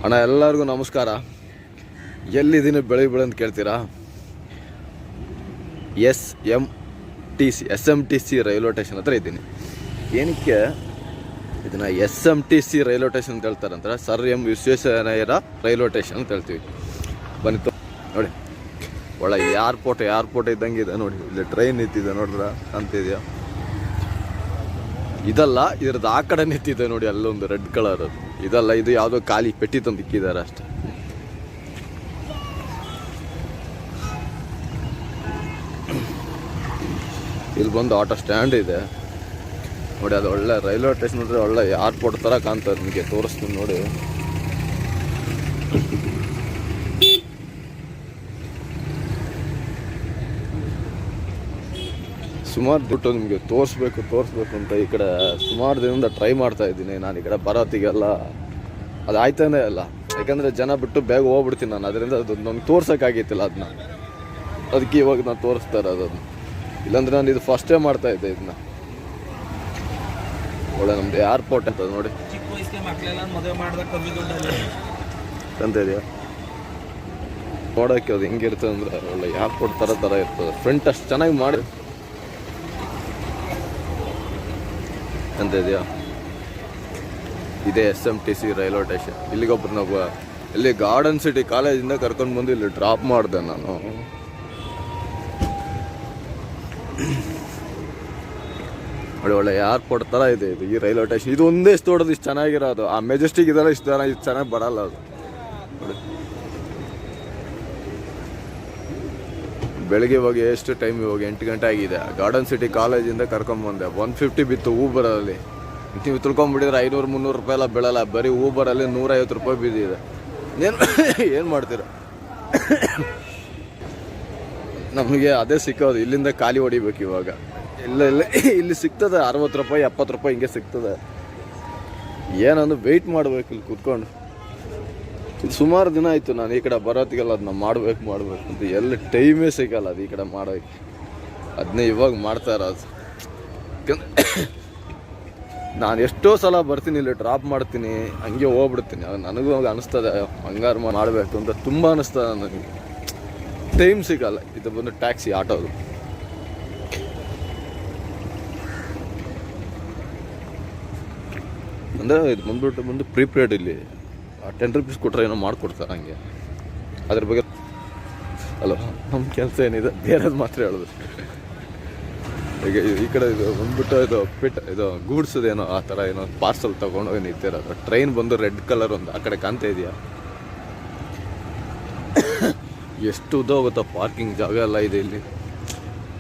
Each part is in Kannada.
ಅಣ್ಣ ಎಲ್ಲರಿಗೂ ನಮಸ್ಕಾರ. ಎಲ್ಲಿದ್ದೀನಿ ಬೆಳಗ್ಗೆ ಅಂತ ಕೇಳ್ತೀರಾ? SMTC ರೈಲ್ವೆ ಸ್ಟೇಷನ್ ಹತ್ರ ಇದ್ದೀನಿ. ಏನಕ್ಕೆ ಇದನ್ನು SMTC ರೈಲ್ವೆ ಸ್ಟೇಷನ್ ಅಂತ ಹೇಳ್ತಾರಂತಾರೆ? Sir M Visvesvaraya railway station ಅಂತ ಹೇಳ್ತೀವಿ. ಬನ್ನಿ ನೋಡಿ, ಒಳ್ಳೆ ಏರ್ಪೋರ್ಟ್ ಇದ್ದಂಗೆ ಇದೆ ನೋಡಿ. ಇಲ್ಲಿ ಟ್ರೈನ್ ನಿಂತಿದೆ ನೋಡ್ರ, ಅಂತಿದೆಯಾ? ಇದಲ್ಲ, ಇದ್ರದ್ದು ಆ ಕಡೆ ನಿಂತಿದೆ ನೋಡಿ, ಅಲ್ಲೊಂದು ರೆಡ್ ಕಲರ್. ಅದು ಇದಲ್ಲ, ಇದು ಯಾವುದೋ ಖಾಲಿ ಪೆಟ್ಟಿ ತಂದು ಇಕ್ಕಿದ್ದಾರೆ ಅಷ್ಟೆ. ಇಲ್ಲಿ ಬಂದು ಆಟೋ ಸ್ಟ್ಯಾಂಡ್ ಇದೆ ನೋಡಿ. ಅದು ಒಳ್ಳೆ ರೈಲ್ವೆ ಸ್ಟೇಷನ್ ನೋಡ್ರಿ, ಒಳ್ಳೆ ಏರ್ಪೋರ್ಟ್ ಥರ ಕಾಣ್ತದೆ. ನಿಮಗೆ ತೋರಿಸ್ತೀನಿ ನೋಡಿ. ಸುಮಾರು ದುಡ್ಡು ನಿಮಗೆ ತೋರಿಸ್ಬೇಕು ಅಂತ ಈ ಕಡೆ ಸುಮಾರು ದಿನದಿಂದ ಟ್ರೈ ಮಾಡ್ತಾ ಇದ್ದೀನಿ. ನಾನು ಈ ಕಡೆ ಬರೋತ್ತಿಗೆಲ್ಲ ಅದು ಆಯ್ತಾನೆ ಇಲ್ಲ, ಯಾಕಂದರೆ ಜನ ಬಿಟ್ಟು ಬೇಗ ಹೋಗ್ಬಿಡ್ತೀನಿ ನಾನು. ಅದರಿಂದ ಅದು ನಮ್ಗೆ ತೋರ್ಸೋಕ್ಕಾಗಿತ್ತಿಲ್ಲ ಅದನ್ನ. ಅದಕ್ಕೆ ಇವಾಗ ನಾನು ತೋರಿಸ್ತಾ ಇರೋದು ಅದನ್ನ. ಇಲ್ಲಾಂದ್ರೆ ನಾನು ಇದು ಫಸ್ಟ್ ಟೈಮ್ ಮಾಡ್ತಾ ಇದ್ದೆ ಇದನ್ನ. ಒಳ್ಳೆ ನಮ್ದು ಏರ್ಪೋರ್ಟ್ ಅಂತ ನೋಡಿ ಅಂತ ಇದೆಯಾ ನೋಡೋಕ್ಕೆ. ಅದು ಹೆಂಗಿರ್ತದೆ ಅಂದರೆ ಒಳ್ಳೆ ಏರ್ಪೋರ್ಟ್ ಥರ ಇರ್ತದೆ. ಫ್ರಂಟ್ ಅಷ್ಟು ಚೆನ್ನಾಗಿ ಮಾಡಿ ಅಂತ ಇದೆಯಾ. ಇದೇ SMTC ರೈಲ್ವೆ ಸ್ಟೇಷನ್. ಇಲ್ಲಿಗೊಬ್ಬರು ನಾವು ಇಲ್ಲಿ ಗಾರ್ಡನ್ ಸಿಟಿ ಕಾಲೇಜಿಂದ ಕರ್ಕೊಂಡು ಬಂದು ಇಲ್ಲಿ ಡ್ರಾಪ್ ಮಾಡಿದೆ ನಾನು. ಒಳ್ಳೆ ಏರ್ಪೋರ್ಟ್ ಥರ ಇದೆ ಇದು ಈ ರೈಲ್ವೆ ಸ್ಟೇಷನ್. ಇದು ಒಂದೇ ಇಷ್ಟು ದೊಡ್ಡದು, ಇಷ್ಟು ಚೆನ್ನಾಗಿರೋದು. ಆ ಮೆಜೆಸ್ಟಿಕ್ ಇದೆಲ್ಲ ಇಷ್ಟು ಚೆನ್ನಾಗಿ ಬರಲ್ಲ ಅದು ನೋಡಿ. ಬೆಳಗ್ಗೆ ಇವಾಗ ಎಷ್ಟು ಟೈಮ್? ಇವಾಗ 8 ಗಂಟೆ ಆಗಿದೆ. ಗಾರ್ಡನ್ ಸಿಟಿ ಕಾಲೇಜಿಂದ ಕರ್ಕೊಂಬಂದೆ. 150 ಬಿತ್ತು ಊಬರಲ್ಲಿ. ನೀವು ತಿಳ್ಕೊಂಬಿಟ್ಟಿದ್ರೆ 500-300 ರೂಪಾಯಿ ಎಲ್ಲ ಬೀಳಲ್ಲ. ಬರೀ ಊಬರಲ್ಲಿ 150 ರೂಪಾಯಿ ಬಿದ್ದಿದೆ. ಏನು ಮಾಡ್ತೀರ? ನಮಗೆ ಅದೇ ಸಿಕ್ಕೋದು. ಇಲ್ಲಿಂದ ಖಾಲಿ ಹೊಡಿಬೇಕು ಇವಾಗ. ಇಲ್ಲಿ ಸಿಗ್ತದೆ 60 ರೂಪಾಯಿ 70 ರೂಪಾಯಿ ಹಿಂಗೆ ಸಿಗ್ತದೆ. ಏನಂದ್ರೆ ವೆಯ್ಟ್ ಮಾಡಬೇಕು ಇಲ್ಲಿ ಕೂತ್ಕೊಂಡು. ಇದು ಸುಮಾರು ದಿನ ಆಯಿತು ನಾನು ಈ ಕಡೆ ಬರೋತ್ತಿಗೆಲ್ಲ ಅದನ್ನ ಮಾಡಬೇಕು ಅಂತ. ಎಲ್ಲಿ ಟೈಮೇ ಸಿಗಲ್ಲ ಅದು ಈ ಕಡೆ ಮಾಡೋಕ್ಕೆ. ಅದನ್ನೇ ಇವಾಗ ಮಾಡ್ತಾ ಇರೋದು. ನಾನು ಎಷ್ಟೋ ಸಲ ಬರ್ತೀನಿ, ಇಲ್ಲಿ ಡ್ರಾಪ್ ಮಾಡ್ತೀನಿ, ಹಂಗೆ ಹೋಗ್ಬಿಡ್ತೀನಿ. ನನಗೂ ಅನಿಸ್ತದೆ ಹಂಗಾರು ಮಾಡಬೇಕು ಅಂತ ತುಂಬ ಅನಿಸ್ತದೆ ನನಗೆ. ಟೈಮ್ ಸಿಗಲ್ಲ. ಇದು ಬಂದು ಟ್ಯಾಕ್ಸಿ ಆಟೋದು. ಅಂದರೆ ಇದು ಬಂದು ಪ್ರೀಪೇಯ್ಡ್. ಇಲ್ಲಿ 10 ರೂಪೀಸ್ ಕೊಟ್ಟರೆ ಏನೋ ಮಾಡಿಕೊಡ್ತಾರೆ ಹಂಗೆ. ಅದ್ರ ಬಗ್ಗೆ ಅಲ್ಲ, ನಮ್ಮ ಕೆಲಸ ಏನಿದೆ ಬೇರೆದು ಮಾತ್ರ ಹೇಳೋದು. ಈಗ ಈ ಕಡೆ ಇದು ಬಂದ್ಬಿಟ್ಟು ಇದು ಗೂಡ್ಸೋದೇನೋ ಆ ಥರ ಏನೋ ಪಾರ್ಸಲ್ ತೊಗೊಂಡೋಗಿ ನಿಂತಿರೋದು. ಟ್ರೈನ್ ಬಂದು ರೆಡ್ ಕಲರ್ ಒಂದು ಆ ಕಡೆ ಕಾಣ್ತಾ ಇದೆಯಾ? ಎಷ್ಟು ಉದ್ದ ಹೋಗುತ್ತೋ ಪಾರ್ಕಿಂಗ್ ಜಾಗ ಎಲ್ಲ ಇದೆ ಇಲ್ಲಿ.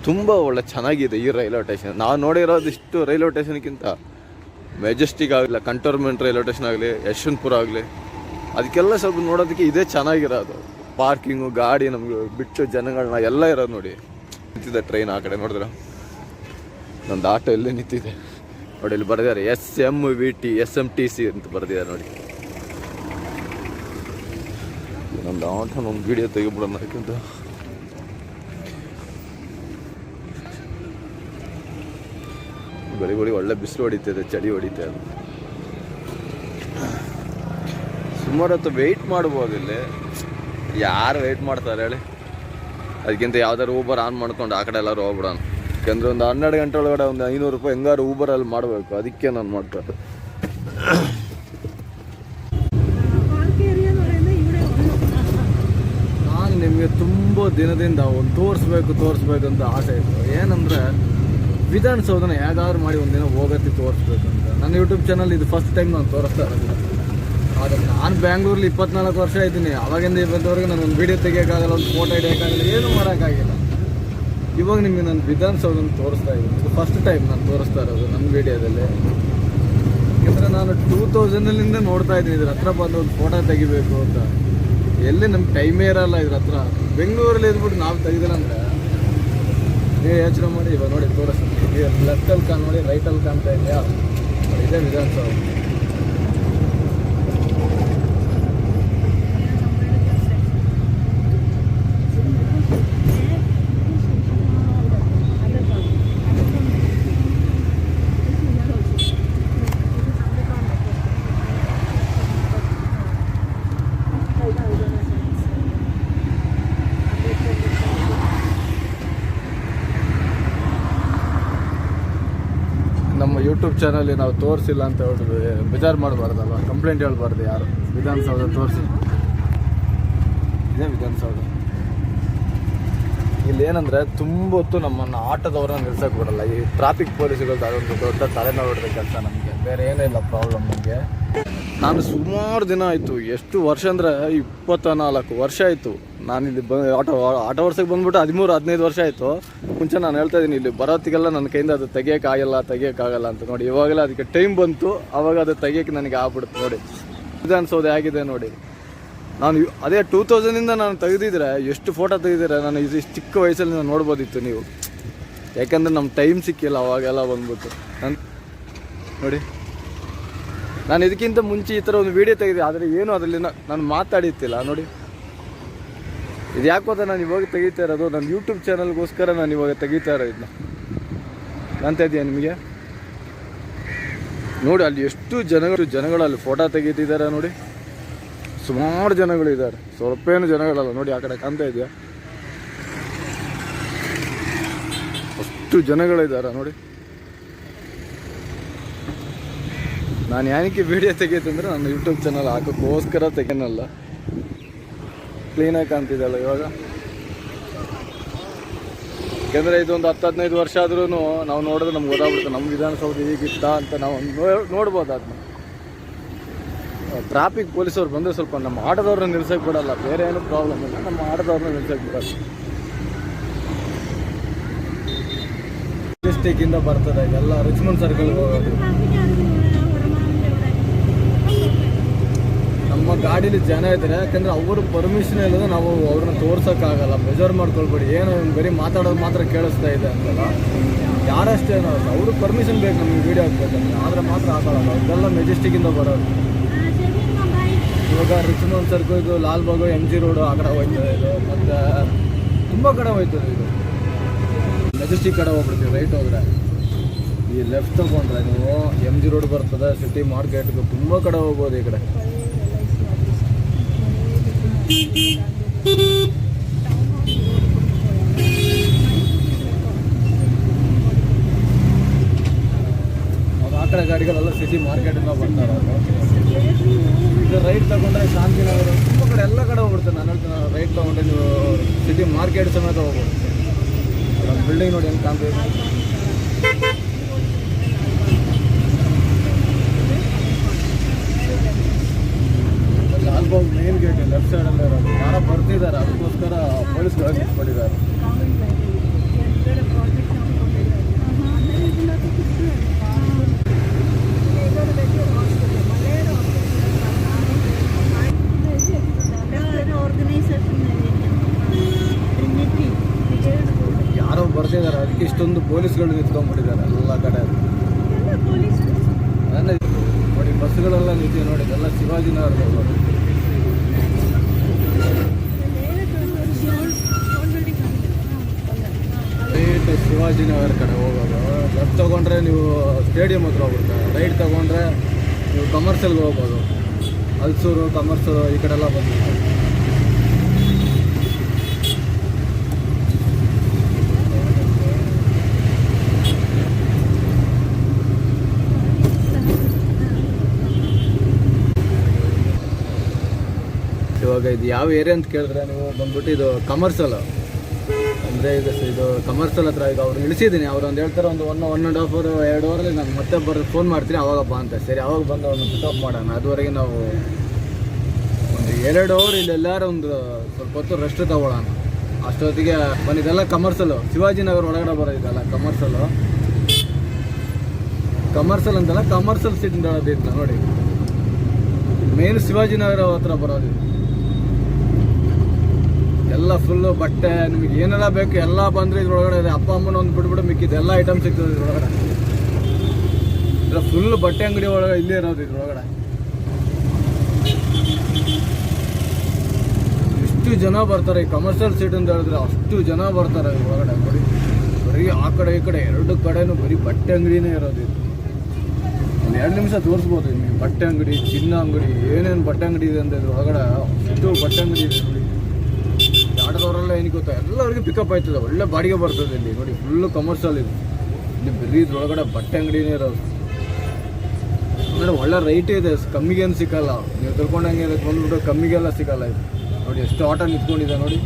ತುಂಬ ಒಳ್ಳೆ ಚೆನ್ನಾಗಿದೆ ಈ ರೈಲ್ವೆ ಸ್ಟೇಷನ್. ನಾವು ನೋಡಿರೋದು ಇಷ್ಟು ರೈಲ್ವೆ ಸ್ಟೇಷನ್ಗಿಂತ ಮೆಜೆಸ್ಟಿಕ್ ಆಗಲಿ, ಕಂಟೋನ್ಮೆಂಟ್ ರೈಲ್ವೆ ಸ್ಟೇಷನ್ ಆಗಲಿ, ಯಶವಂತಪುರ ಆಗಲಿ, ಅದಕ್ಕೆಲ್ಲ ಸ್ವಲ್ಪ ನೋಡೋದಕ್ಕೆ ಇದೇ ಚೆನ್ನಾಗಿರೋದು. ಪಾರ್ಕಿಂಗು, ಗಾಡಿ ನಮಗೆ ಬಿಟ್ಟು ಜನಗಳನ್ನ ಎಲ್ಲ ಇರೋದು ನೋಡಿ. ನಿಂತಿದೆ ಟ್ರೈನ್ ಆ ಕಡೆ ನೋಡಿದ್ರೆ. ನಂದು ಆಟೋ ಎಲ್ಲೇ ನಿಂತಿದೆ ನೋಡಿ. ಇಲ್ಲಿ ಬರೆದಿದ್ದಾರೆ SMTC ಅಂತ ಬರೆದಿದ್ದಾರೆ ನೋಡಿ. ನಮ್ದು ಆಟೋ ಒಂದು ವಿಡಿಯೋ ತೆಗಿಬಿಡೋಣ. ಯಾಕಂತ ಬೆಳಿಗ್ಗೆ ಒಳ್ಳೆ ಬಿಸಿಲು ಹೊಡಿತದೆ, ಚಳಿ ಹೊಡಿತಾ ಇದೆ. ಸುಮಾರು ಹೊತ್ತು ವೆಯ್ಟ್ ಮಾಡ್ಬೋದು ಇಲ್ಲಿ. ಯಾರು ವೆಯ್ಟ್ ಮಾಡ್ತಾರೆ ಹೇಳಿ? ಅದಕ್ಕಿಂತ ಯಾವ್ದಾದ್ರು ಊಬರ್ ಆನ್ ಮಾಡ್ಕೊಂಡು ಆ ಕಡೆ ಎಲ್ಲರೂ ಹೋಗ್ಬಿಡೋಣ. ಯಾಕಂದರೆ ಒಂದು 12 ಗಂಟೆ ಒಳಗಡೆ ಒಂದು 500 ರೂಪಾಯಿ ಹೆಂಗಾರು ಊಬರಲ್ಲಿ ಮಾಡಬೇಕು. ಅದಕ್ಕೆ ನಾನು ಮಾಡ್ತಾರೆ. ನಾನು ನಿಮಗೆ ತುಂಬ ದಿನದಿಂದ ಒಂದು ತೋರಿಸ್ಬೇಕು ಅಂತ ಆಸೆ ಇತ್ತು. ಏನಂದರೆ ವಿಧಾನಸೌಧನ ಹೇಗಾದ್ರು ಮಾಡಿ ಒಂದಿನ ಹೋಗತ್ತಿ ತೋರಿಸ್ಬೇಕಂತ. ನನ್ನ ಯೂಟ್ಯೂಬ್ ಚಾನಲ್ ಇದು ಫಸ್ಟ್ ಟೈಮ್ ನಾನು ತೋರಿಸ್ತಾ ಇರೋದು. ಆದರೆ ನಾನು ಬ್ಯಾಂಗ್ಳೂರಲ್ಲಿ 24 ವರ್ಷ ಇದ್ದೀನಿ. ಅವಾಗಿಂದ ಇವತ್ತವರೆಗೂ ನಾನು ಒಂದು ವೀಡಿಯೋ ತೆಗಿಯೋಕ್ಕಾಗಲ್ಲ, ಒಂದು ಫೋಟೋ ಹಿಡಿಯೋಕ್ಕಾಗಲ್ಲ, ಏನೂ ಮಾಡೋಕ್ಕಾಗಿಲ್ಲ. ಇವಾಗ ನಿಮಗೆ ನಾನು ವಿಧಾನಸೌಧನ ತೋರಿಸ್ತಾ ಇದ್ದೀನಿ. ಇದು ಫಸ್ಟ್ ಟೈಮ್ ನಾನು ತೋರಿಸ್ತಾ ಇರೋದು ನಮ್ಮ ವೀಡಿಯೋದಲ್ಲಿ. ಯಾಕಂದರೆ ನಾನು 2000 ನೋಡ್ತಾ ಇದ್ದೀನಿ ಇದ್ರ ಹತ್ರ ಬಂದು ಒಂದು ಫೋಟೋ ತೆಗಿಬೇಕು ಅಂತ. ಎಲ್ಲಿ ನಮ್ಗೆ ಟೈಮೇ ಇರೋಲ್ಲ ಇದ್ರ ಹತ್ರ. ಬೆಂಗಳೂರಲ್ಲಿ ಇದ್ಬಿಟ್ಟು ನಾವು ತೆಗೆದಿಲ್ಲ ಅಂದರೆ ನೀವು ಯೋಚನೆ ಮಾಡಿ. ಇವಾಗ ನೋಡಿ ತೋರಿಸ್ತೀನಿ. ಲೆಫ್ಟಲ್ಲಿ ನೋಡಿ, ರೈಟಲ್ಲಿ ಕಾಣ್ತಾ ಇದೆಯಾ? ಇದೇ ವಿಧಾನಸೌಧ. ಯೂಟ್ಯೂಬ್ ಚಾನಲ್ಲಿ ನಾವು ತೋರಿಸಿಲ್ಲ ಅಂತ ಹೇಳಿದ್ರೆ ಬೇಜಾರು ಮಾಡಬಾರ್ದಲ್ವ, ಕಂಪ್ಲೇಂಟ್ ಹೇಳ್ಬಾರ್ದು ಯಾರು. ವಿಧಾನಸೌಧ ತೋರಿಸಿ, ಇದೇ ವಿಧಾನಸೌಧ. ಇಲ್ಲಿ ಏನಂದರೆ ತುಂಬ ಹೊತ್ತು ನಮ್ಮನ್ನು ಆಟೋದವ್ರನ್ನ ನಿಲ್ಸೋಕೆ ಬಿಡಲ್ಲ. ಈ ಟ್ರಾಫಿಕ್ ಪೊಲೀಸ್ಗಳದ್ದು ಅದೊಂದು ದೊಡ್ಡ ತಲೆನೋವು ಹಿಡಿದ ಕೆಲಸ ನಮಗೆ, ಬೇರೆ ಏನೂ ಇಲ್ಲ ಪ್ರಾಬ್ಲಮ್ ನಮಗೆ. ನಾನು ಸುಮಾರು ದಿನ ಆಯಿತು, ಎಷ್ಟು ವರ್ಷ ಅಂದರೆ 24 ವರ್ಷ ಆಯಿತು ನಾನಿಲ್ಲಿ ಆಟೋ ವರ್ಷಕ್ಕೆ ಬಂದುಬಿಟ್ಟು 13-15 ವರ್ಷ ಆಯಿತು. ಮುಂಚೆ ನಾನು ಹೇಳ್ತಾ ಇದ್ದೀನಿ, ಇಲ್ಲಿ ಬರೋತ್ತಿಗೆಲ್ಲ ನನ್ನ ಕೈಯಿಂದ ಅದು ತೆಗಿಯೋಕ್ಕಾಗಲ್ಲ ಅಂತ. ನೋಡಿ ಇವಾಗೆಲ್ಲ ಅದಕ್ಕೆ ಟೈಮ್ ಬಂತು, ಆವಾಗ ಅದು ತೆಗಿಯೋಕ್ಕೆ ನನಗೆ ಆಗ್ಬಿಡುತ್ತೆ. ನೋಡಿ ವಿಧಾನಸೌಧ ಆಗಿದೆ ನೋಡಿ. ನಾನು ಅದೇ 2000ಇಂದ ನಾನು ತೆಗೆದಿದ್ರೆ ಎಷ್ಟು ಫೋಟೋ ತೆಗೆದಿದ್ರೆ ನಾನು ಇದು ಚಿಕ್ಕ ವಯಸ್ಸಲ್ಲಿ ನಾನು ನೋಡ್ಬೋದಿತ್ತು ನೀವು. ಯಾಕೆಂದರೆ ನಮ್ಮ ಟೈಮ್ ಸಿಕ್ಕಿಲ್ಲ ಅವಾಗೆಲ್ಲ ಬಂದ್ಬಿಟ್ಟು. ನೋಡಿ ನಾನು ಇದಕ್ಕಿಂತ ಮುಂಚೆ ಈ ಥರ ಒಂದು ವೀಡಿಯೋ ತೆಗೆದೆ, ಆದರೆ ಏನೂ ಅದರಲ್ಲಿ ನಾನು ಮಾತಾಡಿತ್ತಿಲ್ಲ. ನೋಡಿ ಇದು ಯಾಕೋತ ನಾನು ಇವಾಗ ತೆಗಿತಾ ಇರೋದು, ನನ್ನ ಯೂಟ್ಯೂಬ್ ಚಾನಲ್ಗೋಸ್ಕರ ನಾನು ಇವಾಗ ತೆಗಿತಾ ಇರೋದು. ಇದನ್ನ ಕಾಣ್ತಾ ಇದೆಯಾ ನಿಮಗೆ? ನೋಡಿ ಅಲ್ಲಿ ಎಷ್ಟು ಜನಗಳು ಅಲ್ಲಿ ಫೋಟೋ ತೆಗಿತಿದ್ದಾರೆ ನೋಡಿ. ಸುಮಾರು ಜನಗಳಿದ್ದಾರೆ, ಸ್ವಲ್ಪ ಏನು ಜನಗಳಲ್ಲ. ನೋಡಿ ಆ ಕಡೆ ಕಾಣ್ತಾ ಇದೆಯಾ, ಅಷ್ಟು ಜನಗಳಿದ್ದಾರೆ ನೋಡಿ. ನಾನು ಏನಕ್ಕೆ ವೀಡಿಯೋ ತೆಗೀತಂದ್ರೆ ನನ್ನ ಯೂಟ್ಯೂಬ್ ಚಾನಲ್ ಹಾಕೋಕ್ಕೋಸ್ಕರ ತೆಗೆನಲ್ಲ. ಕ್ಲೀನಾಗಿ ಕಾಣ್ತಿದ್ದಲ್ಲ ಇವಾಗ. ಯಾಕೆಂದರೆ ಇದೊಂದು 10-15 ವರ್ಷ ಆದ್ರೂ ನಾವು ನೋಡಿದ್ರೆ ನಮ್ಗೆ ಗೊತ್ತಾಗ್ಬಿಡುತ್ತೆ ನಮ್ಮ ವಿಧಾನಸೌಧ ಹೀಗಿತ್ತ ಅಂತ ನಾವು ನೋಡ್ಬೋದು. ಅದನ್ನ ಟ್ರಾಫಿಕ್ ಪೊಲೀಸವ್ರು ಬಂದರೆ ಸ್ವಲ್ಪ ನಮ್ಮ ಆಟೋದವ್ರನ್ನ ನಿಲ್ಸೋಕೆ ಬಿಡಲ್ಲ, ಬೇರೆ ಏನೂ ಪ್ರಾಬ್ಲಮ್ ಇಲ್ಲ, ನಮ್ಮ ಆಟೋದವ್ರನ್ನ ನಿಲ್ಸೋಕೆ ಬಿಡಲ್ಲ. ಡಿಸ್ಟಿಕ್ಕಿಂದ ಬರ್ತದೆ ಎಲ್ಲ ರಿಚ್ಮಂಡ್ ಸರ್ಕಲ್ಗೆ ಹೋಗೋದು. ನಮ್ಮ ಗಾಡೀಲಿ ಜನ ಇದ್ದಾರೆ, ಯಾಕಂದರೆ ಅವರು ಪರ್ಮಿಷನ್ ಇಲ್ಲದೆ ನಾವು ಅವ್ರನ್ನ ತೋರ್ಸೋಕ್ಕಾಗಲ್ಲ. ಬೇಜಾರು ಮಾಡ್ಕೊಳ್ಬೇಡಿ, ಏನೋ ಬರೀ ಮಾತಾಡೋದು ಮಾತ್ರ ಕೇಳಿಸ್ತಾ ಇದೆ ಅಂತಲ್ಲ. ಯಾರಷ್ಟೇ ಅವರು ಪರ್ಮಿಷನ್ ಬೇಕು ನಮಗೆ ವೀಡಿಯೋ ಹಾಕ್ಬೇಕಂದ್ರೆ, ಆದರೆ ಮಾತ್ರ ಹಾಕೊಳ್ಳಲ್ಲ. ಅವ್ರಿಗೆಲ್ಲ ಮೆಜೆಸ್ಟಿಕ್ಕಿಂದ ಬರೋದು. ಇವಾಗ ರಿಚ್ಮಂಡ್ ಸರ್ಕಲ್, ಇದು ಲಾಲ್ಬಾಗು, MG ರೋಡು ಆ ಕಡೆ ಹೋಯ್ತದೆ ಇದು, ಮತ್ತು ತುಂಬ ಕಡೆ ಹೋಯ್ತದೆ ಇದು. ಮೆಜೆಸ್ಟಿಕ್ ಕಡೆ ಹೋಗ್ಬಿಡ್ತೀವಿ ರೈಟ್ ಹೋದರೆ. ಈ ಲೆಫ್ಟ್ ತೊಗೊಂಡ್ರೆ ನೀವು MG ರೋಡ್ ಬರ್ತದೆ, ಸಿಟಿ ಮಾರ್ಕೆಟ್ಗೆ ತುಂಬ ಕಡೆ ಹೋಗ್ಬೋದು ಈ ಕಡೆ. ಆ ಕಡೆ ಗಾಡಿಗಳೆಲ್ಲ ಸಿಟಿ ಮಾರ್ಕೆಟಿಂದ ಬರ್ತಾರೆ. ಇದು ರೈಟ್ ತಗೊಂಡ್ರೆ ಶಾಂತಿನಗರ ತುಂಬ ಕಡೆ ಎಲ್ಲ ಕಡೆ ಹೋಗ್ಬಿಡ್ತಾರೆ. ನಾನು ಹೇಳ್ತೀನಿ, ರೈಟ್ ತೊಗೊಂಡ್ರೆ ನೀವು ಸಿಟಿ ಮಾರ್ಕೆಟ್ ಸಮೇತ ಹೋಗ್ಬೋದು. ಅದೊಂದು ಬಿಲ್ಡಿಂಗ್ ನೋಡಿ ಹೆಂಗೆ ಕಾಣ್ತೀವಿ. ಲಾಲ್ಬಾಗ್ ಮೇನ್ ಗೇಟ್ ಲೆಫ್ಟ್ ಸೈಡಲ್ಲೇ ಇರೋದು. ಯಾರೋ ಬರ್ತಿದ್ದಾರೆ, ಅದಕ್ಕೋಸ್ಕರ ಪೊಲೀಸ್ಗಳು ನಿಂತ್ಕೊಂಡಿದ್ದಾರೆ. ಯಾರೋ ಬರ್ತಿದ್ದಾರೆ, ಅದಕ್ಕೆ ಇಷ್ಟೊಂದು ಪೊಲೀಸ್ಗಳು ನಿಂತ್ಕೊಂಡ್ಬಿಟ್ಟಿದ್ದಾರೆ ಎಲ್ಲ ಕಡೆ. ನೋಡಿ ಬಸ್ಗಳೆಲ್ಲ ನಿಂತಿವೆ ನೋಡಿ, ಇದೆಲ್ಲ ಶಿವಾಜಿನಗರ. ಶಿವಾಜಿನಗರ ಕಡೆ ಹೋಗೋದು. ಲೆಫ್ಟ್ ತೊಗೊಂಡ್ರೆ ನೀವು ಸ್ಟೇಡಿಯಂ ಹತ್ರ ಹೋಗ್ಬಿಡುತ್ತೆ, ರೈಟ್ ತೊಗೊಂಡ್ರೆ ನೀವು ಕಮರ್ಷಿಯಲ್ಗೆ ಹೋಗ್ಬೋದು. ಹಲ್ಸೂರು, ಕಮರ್ಸೂರು ಈ ಕಡೆ ಎಲ್ಲ ಬಂದ್ಬಿಟ್ಟು. ಇವಾಗ ಇದು ಯಾವ ಏರಿಯಾ ಅಂತ ಕೇಳಿದ್ರೆ ನೀವು ಬಂದ್ಬಿಟ್ಟು ಇದು ಕಮರ್ಷಿಯಲ್ ಅಂದರೆ ಇದು ಕಮರ್ಷಿಯಲ್ ಹತ್ರ. ಈಗ ಅವ್ರು ಇಳಿಸಿದ್ದೀನಿ, ಅವ್ರು ಒಂದು ಹೇಳ್ತಾರೆ ಒಂದು 1.5 ಅವರ್ 2 ಅವರಲ್ಲಿ ನಾನು ಮತ್ತೆ ಫೋನ್ ಮಾಡ್ತೀನಿ ಅವಾಗಪ್ಪ ಅಂತ. ಸರಿ ಅವಾಗ ಬಂದು ಅವ್ರನ್ನ ಪಿಕಪ್ ಮಾಡೋಣ. ಅದುವರೆಗೆ ನಾವು ಒಂದು 2 ಅವರ್ ಇಲ್ಲೆಲ್ಲರೂ ಒಂದು ಸ್ವಲ್ಪ ಹೊತ್ತು ರೆಸ್ಟ್ ತಗೊಳ್ಳೋಣ. ಅಷ್ಟೊತ್ತಿಗೆ ಬಂದಿದ್ದೆಲ್ಲ ಕಮರ್ಷಿಯಲು, ಶಿವಾಜಿನಗರ ಒಳಗಡೆ ಬರೋದಿದೆಲ್ಲ ಕಮರ್ಷಿಯಲು. ಕಮರ್ಷಿಯಲ್ ಅಂತಲ್ಲ, ಕಮರ್ಷಿಯಲ್ ಸಿಟಿ ಇತ್ತು ನೋಡಿ. ಮೇನ್ ಶಿವಾಜಿನಗರ ಹತ್ರ ಬರೋದು ಎಲ್ಲ ಫುಲ್ಲು ಬಟ್ಟೆ, ನಿಮಗೆ ಏನೆಲ್ಲ ಬೇಕು ಎಲ್ಲ ಬಂದರೆ ಇದ್ರೊಳಗಡೆ ಇದೆ. ಅಪ್ಪ ಅಮ್ಮನ ಒಂದು ಬಿಟ್ಬಿಟ್ಟು ಮಿಕ್ಕಿದ್ದು ಎಲ್ಲ ಐಟಮ್ ಸಿಗ್ತದೆ ಇದ್ರೊಳಗಡೆ. ಇಲ್ಲ ಫುಲ್ಲು ಬಟ್ಟೆ ಅಂಗಡಿ ಒಳಗಡೆ ಇಲ್ಲೇ ಇರೋದು ಇದ್ರೊಳಗಡೆ. ಎಷ್ಟು ಜನ ಬರ್ತಾರೆ ಈ ಕಮರ್ಷಿಯಲ್ ಸೀಟ್ ಅಂತ ಹೇಳಿದ್ರೆ, ಅಷ್ಟು ಜನ ಬರ್ತಾರೆ ಇದ್ರೊಳಗಡೆ. ನೋಡಿ ಬರೀ ಆ ಕಡೆ ಈ ಕಡೆ 2 ಕಡೆನೂ ಬರೀ ಬಟ್ಟೆ ಅಂಗಡಿನೇ ಇರೋದು. ಇದು ಒಂದು 2 ನಿಮಿಷ ತೋರಿಸ್ಬೋದು ನಿಮಗೆ. ಬಟ್ಟೆ ಅಂಗಡಿ, ಚಿನ್ನ ಅಂಗಡಿ, ಏನೇನು ಬಟ್ಟೆ ಅಂಗಡಿ ಇದೆ ಅಂತ ಇದ್ರೊಳಗಡೆ ಅಷ್ಟು ಬಟ್ಟೆ ಅಂಗಡಿ ಇದೆ ನೋಡಿ. ಆಟೋದವರೆಲ್ಲ ಏನಕ್ಕೆ ಗೊತ್ತಾ, ಎಲ್ಲರಿಗೂ ಪಿಕಪ್ ಆಯ್ತದೆ, ಒಳ್ಳೆ ಬಾಡಿಗೆ ಬರ್ತದೆ ಇಲ್ಲಿ ನೋಡಿ. ಫುಲ್ಲು ಕಮರ್ಷಿಯಲ್ ಇದು. ಇಲ್ಲಿ ಬರೀ ಇದ್ರೊಳಗಡೆ ಬಟ್ಟೆ ಅಂಗಡಿನೇ ಇರೋದು. ಆಮೇಲೆ ಒಳ್ಳೆ ರೈಟ್ ಇದೆ, ಕಮ್ಮಿಗೇನು ಸಿಕ್ಕಲ್ಲ. ನೀವು ತಿಳ್ಕೊಂಡಂಗೆ ಬಂದ್ಬಿಟ್ಟು ಕಮ್ಮಿಗೆಲ್ಲ ಸಿಕ್ಕಲ್ಲ ಇದು. ನೋಡಿ ಎಷ್ಟು ಆಟೋ ನಿಂತ್ಕೊಂಡಿದೆ ನೋಡಿ,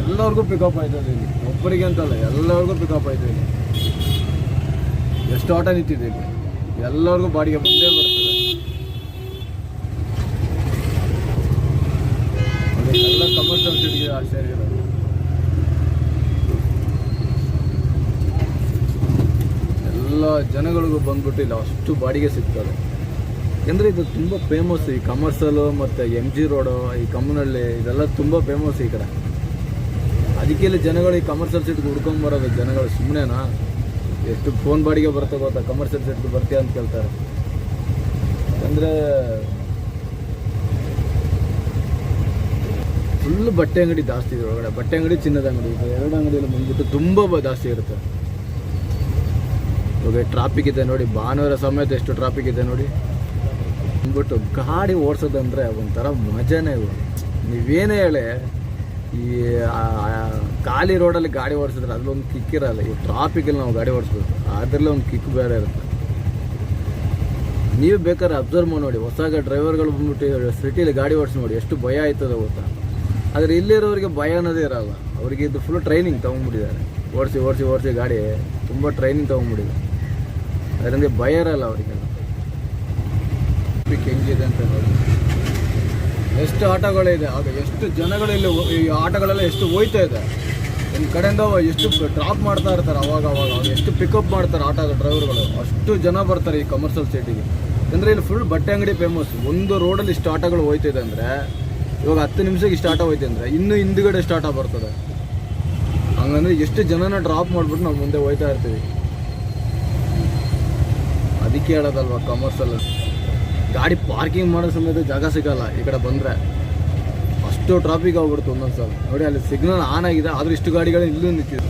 ಎಲ್ಲರಿಗೂ ಪಿಕಪ್ ಆಯ್ತದೆ ಇಲ್ಲಿ, ಒಬ್ಬರಿಗೆ ಅಂತಲ್ಲ ಎಲ್ಲರಿಗೂ ಪಿಕಪ್ ಆಯ್ತು ಇಲ್ಲಿ. ಎಷ್ಟು ಆಟೋ ನಿಂತಿದೆ ಇಲ್ಲಿ, ಎಲ್ಲರಿಗೂ ಬಾಡಿಗೆ ಬಂದೇ ಬರ್ತದೆ. ಎಲ್ಲ ಕಮರ್ಷಿಯಲ್ ಸಿಟಿಗೆ ಸೇರಿರೋದು. ಎಲ್ಲ ಜನಗಳಿಗೂ ಬಂದ್ಬಿಟ್ಟು ಇಲ್ಲ ಅಷ್ಟು ಬಾಡಿಗೆ ಸಿಗ್ತದೆ. ಯಾಕೆಂದರೆ ಇದು ತುಂಬ ಫೇಮಸ್ ಈ ಕಮರ್ಷಿಯಲು ಮತ್ತು MG ರೋಡು, ಈ ಕಮ್ಮನಹಳ್ಳಿ ಇದೆಲ್ಲ ತುಂಬ ಫೇಮಸ್ ಈ ಕಡೆ. ಅದಕ್ಕೆ ಇಲ್ಲಿ ಜನಗಳು ಈ ಕಮರ್ಷಿಯಲ್ ಸಿಟಿಗೆ ಹುಡ್ಕೊಂಬರೋದು ಜನಗಳು. ಸುಮ್ಮನೆನಾ? ಎಷ್ಟು ಫೋನ್ ಬಾಡಿಗೆ ಬರುತ್ತೆ ಗೊತ್ತಾ ಕಮರ್ಷಿಯಲ್ ಸಿಟಿಗೆ ಬರ್ತೀಯ ಅಂತ ಕೇಳ್ತಾರೆ. ಯಾಕಂದರೆ ಫುಲ್ ಬಟ್ಟೆ ಅಂಗಡಿ ಜಾಸ್ತಿ ಇದೆ ಒಳಗಡೆ. ಬಟ್ಟೆ ಅಂಗಡಿ, ಚಿನ್ನದ ಅಂಗಡಿ, ಎರಡು ಅಂಗಡಿಯಲ್ಲಿ ಬಂದ್ಬಿಟ್ಟು ತುಂಬ ಜಾಸ್ತಿ ಇರುತ್ತೆ. ಇವಾಗ ಟ್ರಾಫಿಕ್ ಇದೆ ನೋಡಿ, ಭಾನುವಾರ ಸಮೇತ ಎಷ್ಟು ಟ್ರಾಫಿಕ್ ಇದೆ ನೋಡಿ. ಬಂದ್ಬಿಟ್ಟು ಗಾಡಿ ಓಡಿಸೋದಂದರೆ ಒಂಥರ ಮಜಾನೇ ಇವು. ನೀವೇನೇ ಹೇಳಿ, ಈ ಖಾಲಿ ರೋಡಲ್ಲಿ ಗಾಡಿ ಓಡಿಸಿದ್ರೆ ಅಲ್ಲೊಂದು ಕಿಕ್ ಇರಲ್ಲ. ಈ ಟ್ರಾಫಿಕಲ್ಲಿ ನಾವು ಗಾಡಿ ಓಡಿಸ್ಬೇಕು, ಅದರಲ್ಲೇ ಒಂದು ಕಿಕ್ ಬೇರೆ ಇರುತ್ತೆ. ನೀವು ಬೇಕಾದ್ರೆ ಅಬ್ಸರ್ವ್ ಮಾಡಿ ನೋಡಿ, ಹೊಸ ಡ್ರೈವರ್ಗಳು ಬಂದ್ಬಿಟ್ಟು ಸಿಟಿಲಿ ಗಾಡಿ ಓಡಿಸಿ ನೋಡಿ ಎಷ್ಟು ಭಯ ಆಯ್ತದೆ ಗೊತ್ತಾ. ಆದರೆ ಇಲ್ಲಿರೋರಿಗೆ ಭಯ ಅನ್ನೋದೇ ಇರೋಲ್ಲ. ಅವರಿಗೆ ಇದು ಫುಲ್ ಟ್ರೈನಿಂಗ್ ತೊಗೊಂಡ್ಬಿಟ್ಟಿದ್ದಾರೆ. ಓಡಿಸಿ ಗಾಡಿ ತುಂಬ ಟ್ರೈನಿಂಗ್ ತೊಗೊಂಡ್ಬಿಟ್ಟಿದೆ. ಅದರಿಂದ ಭಯ ಇರಲ್ಲ ಅವರಿಗೆಲ್ಲ. ಹೆಂಗಿದೆ ಅಂತ ನೋಡಿ, ಎಷ್ಟು ಆಟೋಗಳಿದೆ, ಆಗ ಎಷ್ಟು ಜನಗಳು ಇಲ್ಲಿ ಈ ಆಟೋಗಳೆಲ್ಲ ಎಷ್ಟು ಹೋಯ್ತಾ ಇದೆ. ಒಂದು ಕಡೆಯಿಂದ ಎಷ್ಟು ಡ್ರಾಪ್ ಮಾಡ್ತಾ ಇರ್ತಾರೆ, ಅವಾಗ ಅವ್ರು ಎಷ್ಟು ಪಿಕಪ್ ಮಾಡ್ತಾರೆ ಆಟೋದ ಡ್ರೈವರ್ಗಳು. ಅಷ್ಟು ಜನ ಬರ್ತಾರೆ ಈ ಕಮರ್ಷಿಯಲ್ ಸಿಟಿಗೆ. ಅಂದರೆ ಇಲ್ಲಿ ಫುಲ್ ಬಟ್ಟೆ ಅಂಗಡಿ ಫೇಮಸ್. ಒಂದು ರೋಡಲ್ಲಿ ಇಷ್ಟು ಆಟೋಗಳು ಹೋಯ್ತಿದೆ ಅಂದರೆ, ಇವಾಗ 10 ನಿಮಿಷಕ್ಕೆ ಇಷ್ಟು ಆಟೋ ಹೋಯ್ತು ಅಂದರೆ ಇನ್ನೂ ಹಿಂದುಗಡೆ ಎಷ್ಟು ಆಟೋ ಬರ್ತದೆ. ಹಂಗಂದ್ರೆ ಎಷ್ಟು ಜನನ ಡ್ರಾಪ್ ಮಾಡಿಬಿಟ್ಟು ನಾವು ಮುಂದೆ ಹೋಯ್ತಾ ಇರ್ತೀವಿ. ಅದಕ್ಕೆ ಹೇಳೋದಲ್ವ ಕಮರ್ಷಿಯಲ್. ಗಾಡಿ ಪಾರ್ಕಿಂಗ್ ಮಾಡೋ ಸಮೇತ ಜಾಗ ಸಿಗಲ್ಲ ಈ ಕಡೆ ಬಂದರೆ. ಅಷ್ಟು ಟ್ರಾಫಿಕ್ ಆಗ್ಬಿಡ್ತು ಒಂದೊಂದು ಸಲ. ನೋಡಿ ಅಲ್ಲಿ ಸಿಗ್ನಲ್ ಆನ್ ಆಗಿದೆ, ಆದರೂ ಇಷ್ಟು ಗಾಡಿಗಳು ಇಲ್ಲೂ ನಿಂತಿದೆ.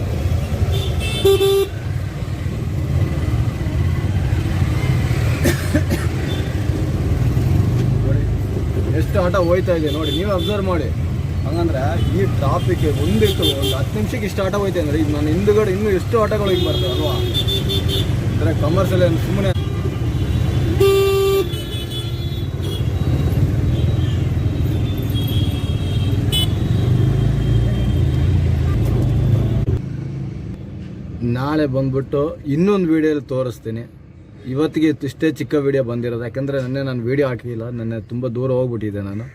ನೋಡಿ ಎಷ್ಟು ಆಟೋ ಹೋಯ್ತಾ ಇದೆ ನೋಡಿ, ನೀವು ಅಬ್ಸರ್ವ್ ಮಾಡಿ. ಹಂಗಂದ್ರೆ ಈ ಟ್ರಾಫಿಕ್ ಒಂದಿಟ್ಟು ಒಂದು 10 ನಿಮಿಷಕ್ಕೆ ಇಷ್ಟು ಆಟೋ ಹೋಯ್ತು ಅಂದರೆ, ಈಗ ನಾನು ಹಿಂದುಗಡೆ ಇನ್ನೂ ಎಷ್ಟು ಆಟೋಗಳು ಈಗ ಬರ್ತವೆ ಅಲ್ವಾ. ಅಂದರೆ ಕಮರ್ಷಿಯಲ್ ಏನು ಸುಮ್ಮನೆ. ನಾಳೆ ಬಂದ್ಬಿಟ್ಟು ಇನ್ನೊಂದು ವೀಡಿಯೋಲಿ ತೋರಿಸ್ತೀನಿ. ಇವತ್ತಿಗೆ ಇಷ್ಟೇ ಚಿಕ್ಕ ವೀಡಿಯೋ ಬಂದಿರೋದು, ಯಾಕಂದರೆ ನಾನು ವೀಡಿಯೋ ಹಾಕಿಲ್ಲ, ನನ್ನ ತುಂಬ ದೂರ ಹೋಗ್ಬಿಟ್ಟಿದ್ದೆ ನಾನು.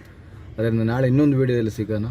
ಅದರಿಂದ ನಾಳೆ ಇನ್ನೊಂದು ವೀಡಿಯೋದಲ್ಲಿ ಸಿಗೋಣ.